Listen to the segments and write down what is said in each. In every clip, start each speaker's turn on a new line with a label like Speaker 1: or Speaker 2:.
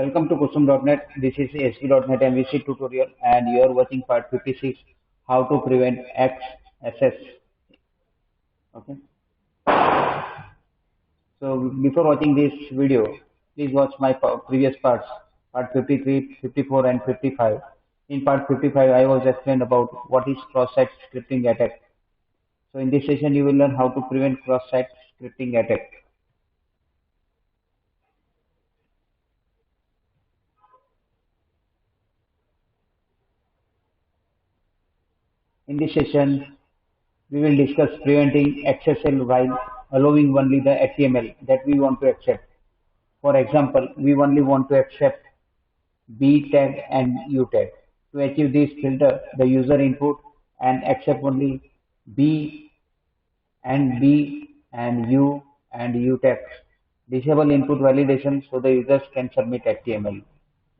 Speaker 1: Welcome to Kusum.net. This is ASP.NET MVC tutorial, and you are watching part 56, how to prevent XSS. Okay. So before watching this video, please watch my previous parts, part 53, 54, and 55. In part 55, I was explained about what is cross-site scripting attack. So in this session, you will learn how to prevent cross-site scripting attack. In this session, we will discuss preventing XSL while allowing only the HTML that we want to accept. For example, we only want to accept B tag and U tag. To achieve this filter, the user input and accept only B and U tags. Disable input validation so the users can submit HTML.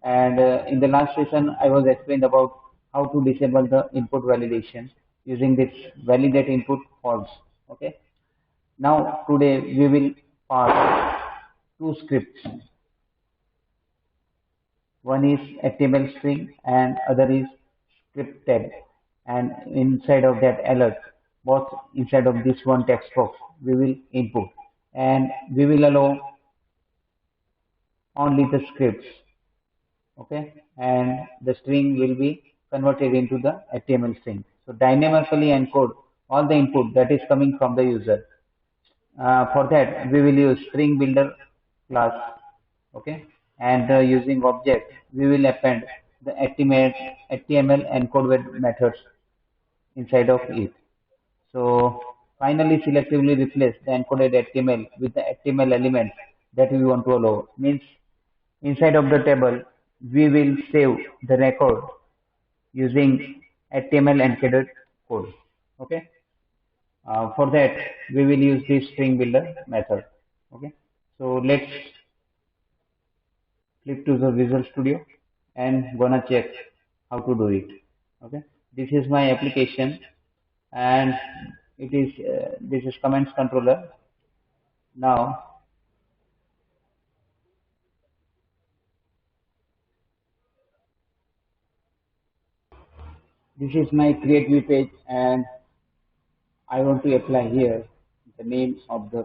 Speaker 1: And in the last session, I was explained about how to disable the input validation using this validate input false. Okay. Now today we will pass two scripts. One is HTML string and other is script tag. And inside of that alert, both inside of this one text box, we will input and we will allow only the scripts. Okay, and the string will be converted into the HTML string. So dynamically encode all the input that is coming from the user. For that, we will use string builder class. Okay, and using object, we will append the HTML encoded methods inside of it. So finally, selectively replace the encoded HTML with the HTML element that we want to allow. Means inside of the table, we will save the record using HTML encoded code. Okay. For that, we will use this string builder method. Okay. So let's flip to the Visual Studio and gonna check how to do it. Okay. This is my application, and it is this is commands controller. Now this is my create view page, and I want to apply here the name of the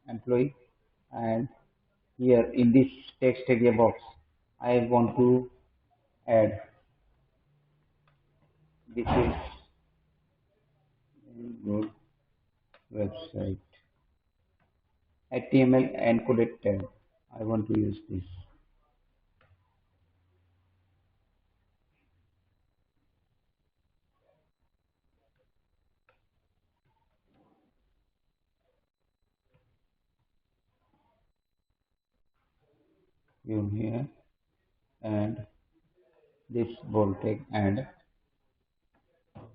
Speaker 1: employee, and here in this text area box I want to add this is good website HTML encoded tag. I want to use this. You here and this bold tag, and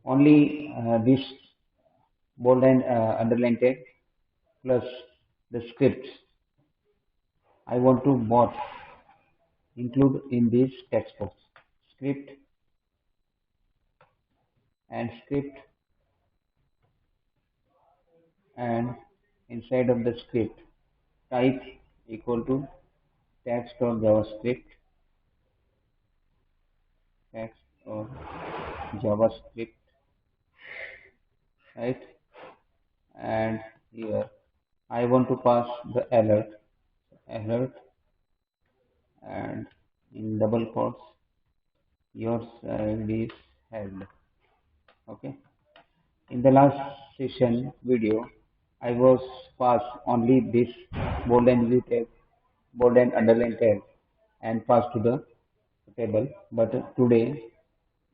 Speaker 1: only this bold and underline tag plus the scripts I want to both include in this text box. Script and script, and inside of the script type equal to text or JavaScript, text or JavaScript, right? And here I want to pass the alert, and in double quotes your side is held. Okay. In the last session video, I was passed only this bold and blue tag, bold and underline tag, and passed to the table. But today,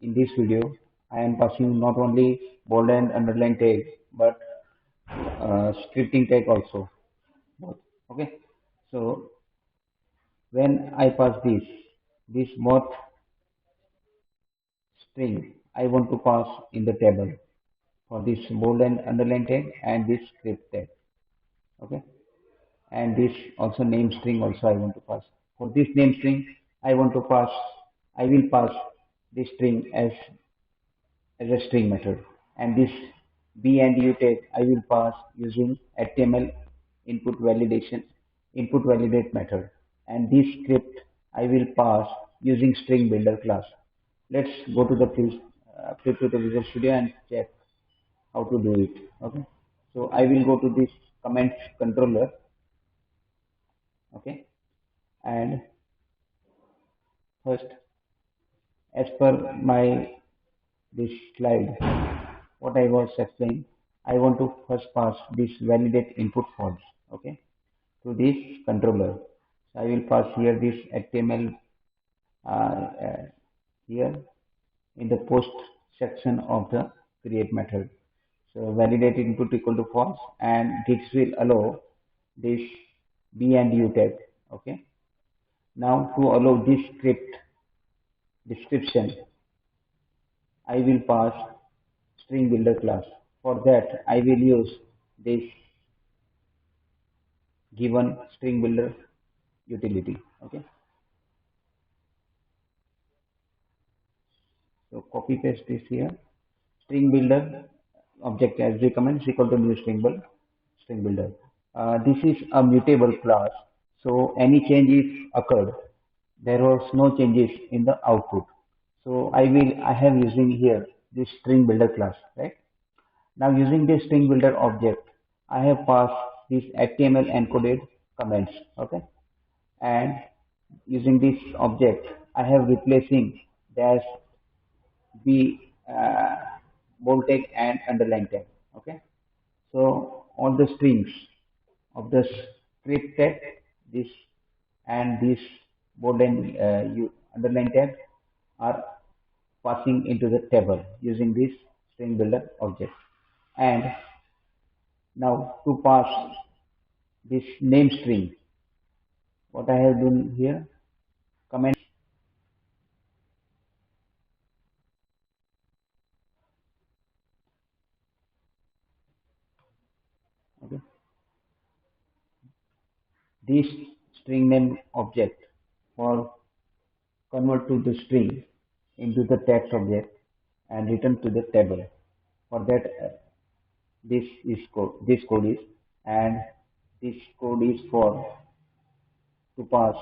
Speaker 1: in this video, I am passing not only bold and underline tag, but scripting tag also. Okay. So when I pass this both string, I want to pass in the table for this bold and underline tag and this script tag. Okay, and this also name string also I want to pass. For this name string, I will pass this string as a string method, and this b and u tag I will pass using HTML input validate method, and this script I will pass using string builder class. Let's go to the flip to the Visual Studio and check how to do it. Okay. So I will go to this comments controller. Okay. And first, as per my this slide, what I was explaining, I want to first pass this validate input false. Okay. To this controller. So I will pass here this HTML here in the post section of the create method. So validate input equal to false, and this will allow this b and u tag. Okay. Now to allow this script description, I will pass string builder class. For that, I will use this given string builder utility. Okay. So copy paste this here. String builder object as we comment is equal to new string builder. This is a mutable class, so any changes occurred, there was no changes in the output. So I have using here this string builder class, right? Now using this string builder object, I have passed this HTML encoded comments, okay? And using this object, I have replacing dash b bold tag and underline tag, okay? So all the strings of the script tag, this and this bold and underline tag are passing into the table using this string builder object. And now to pass this name string, what I have done here, comment. Okay, this string name object for convert to the string into the text object and return to the table. For that, this is code. This code is, and this code is for to pass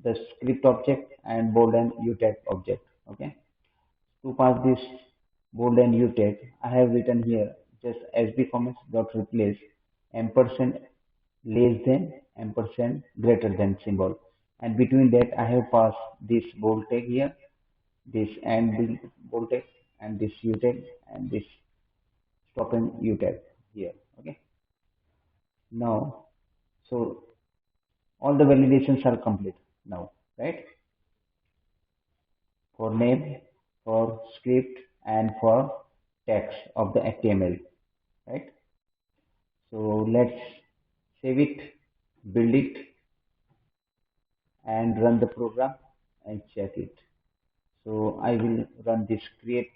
Speaker 1: the script object and bold and u tag object. Okay. To pass this bold and u tag, I have written here just sb comments dot replace ampersand less than ampersand greater than symbol, and between that I have passed this bold tag here, this and bold tag, and this u tag, and this stop and u tag here. Okay. Now, so all the validations are complete now, right? For name, for script, and for text of the HTML, right? So let's save it, build it, and run the program and check it. So I will run this create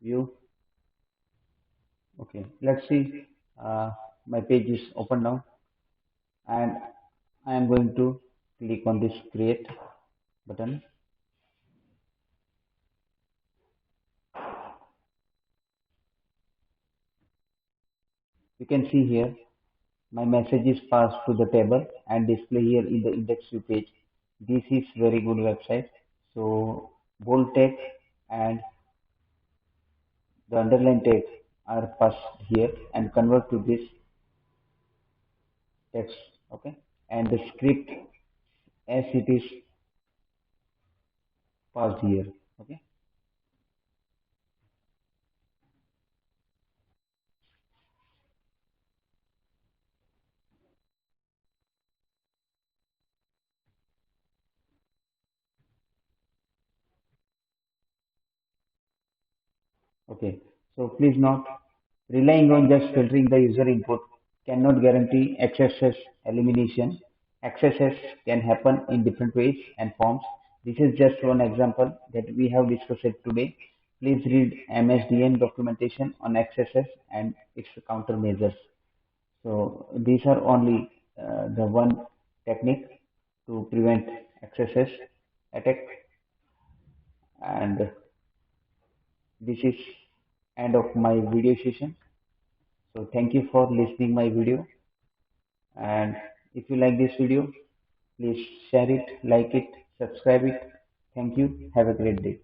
Speaker 1: view. Okay, let's see. My page is open now, and I am going to click on this create button. You can see here my message is passed to the table and display here in the index view page. This is very good website. So bold text and the underline text are passed here and convert to this text. Okay, and the script as it is passed here. Okay. Okay, so please note, relying on just filtering the user input cannot guarantee XSS elimination. XSS can happen in different ways and forms. This is just one example that we have discussed it today. Please read MSDN documentation on XSS and its countermeasures. So these are only the one technique to prevent XSS attack, and this is end of my video session. So thank you for listening my video, and if you like this video, Please share it, like it, subscribe it. Thank you. Have a great day.